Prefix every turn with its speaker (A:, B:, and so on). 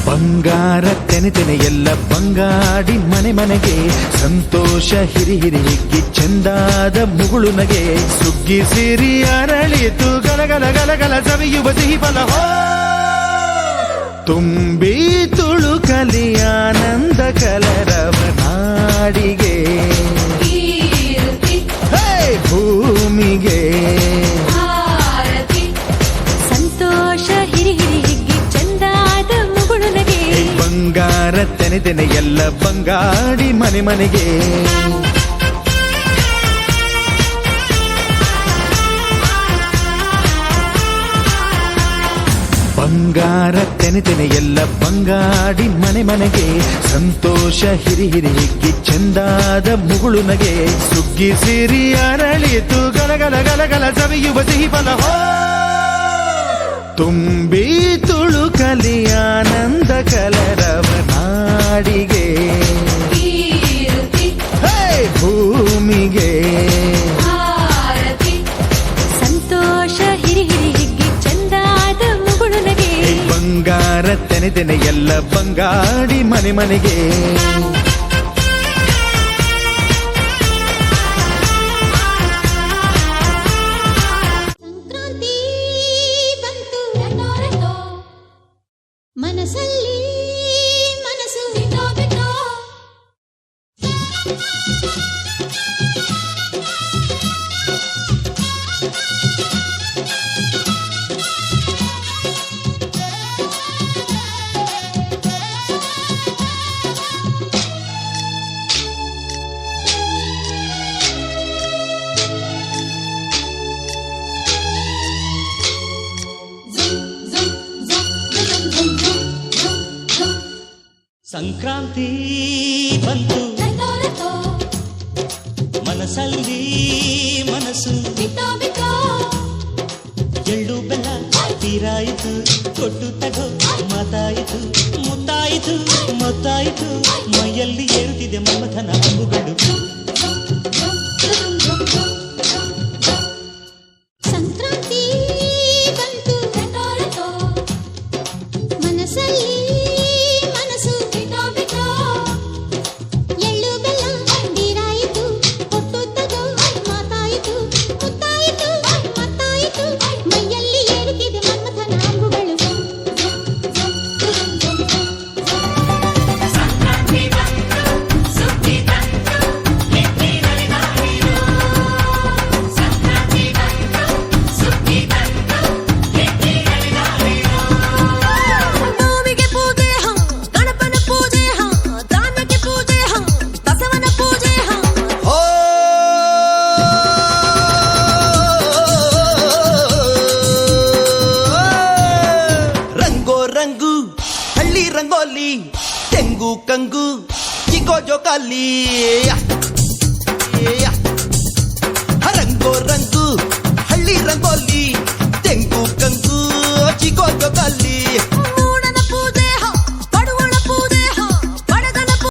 A: ಬಂಗಾರ ತೆನೆ ಎಲ್ಲ ಬಂಗಾಡಿ ಮನೆ ಮನೆಗೆ ಸಂತೋಷ ಹಿರಿ ಹಿರಿ ಹಿಗ್ಗಿ ಚಂದಾದ ಮುಗುಳು ನಗೆ ಸುಗ್ಗಿ ಸಿರಿ ಅರಳಿತು ಗಲಗಲ ಗಲಗಲ ಸವಿಯುವ ಸಿಹಿ ಫಲ ತುಂಬಿ ತುಳುಕಲಿ ಆನಂದ ಕಲರವ ನಾಡಿಗೆ ಭೂಮಿಗೆ
B: ಸಂತೋಷ ಹಿರಿ ಹಿರಿ ಹಿಗ್ಗಿ ಚಂದಾದ ಮುಗುಳು ನಗೆ
A: ಬಂಗಾರ ತೆನೆ ಎಲ್ಲ ಬಂಗಾಡಿ ಮನೆ ಮನೆಗೆ ಬಂಗಾರ ತೆನೆ ಎಲ್ಲ ಬಂಗಾಡಿ ಮನೆ ಮನೆಗೆ ಸಂತೋಷ ಹಿರಿ ಹಿರಿ ಹಿಗ್ಗಿ ಚಂದಾದ ಮುಗುಳು ನಗೆ ಸುಗ್ಗಿ ಸಿರಿ ಅರಳಿತು ಗಲಗಲ ಗಲಗಲ ಸವಿಯುವ ಸಿಹಿ ಫಲ ತುಂಬಿ ತುಳುಕಲಿ ಆನಂದ ಕಲರವ ನಾಡಿಗೆ ಭೂಮಿಗೆ
B: ಸಂತೋಷ ಹಿರಿ ಹಿರಿ ಹಿಗ್ಗಿ ಚಂದಾದ ಮುಗುಳು ನಗೆ
A: ಬಂಗಾರ ತೆನೆ ಎಲ್ಲ ಬಂಗಾಡಿ ಮನೆ ಮನೆಗೆ
B: ಮನಸ್ಸಲ್ಲಿ ಮನಸ್ಸು ಬಿಟ್ಟೋ ಬಿಟ್ಟೋ
C: ಸಂಕ್ರಾಂತಿ ಬಂತು ಮನಸ್ಸಲ್ಲಿ ಮನಸ್ಸು ಎಳ್ಳು ಬೆಲ್ಲ ತೀರಾಯಿತು ಕೊಟ್ಟು ತಗೋ ಮಾತಾಯಿತು ಮುತ್ತಾಯಿತು ಮೊತ್ತಾಯಿತು ಮೈಯಲ್ಲಿ ಏರುತ್ತಿದೆ ಮಮಥನ ಹಂಬುಗಳು
B: ಸಂಕ್ರಾಂತಿ ಬಂತು ಮನಸ್ಸಲ್ಲಿ ರಂಗೋಲಿ ತೆಂಗು ಕಂಗು ಚಿಗೋ ಜೋಕಾಲಿ ರಂಗೋ ರಂಗು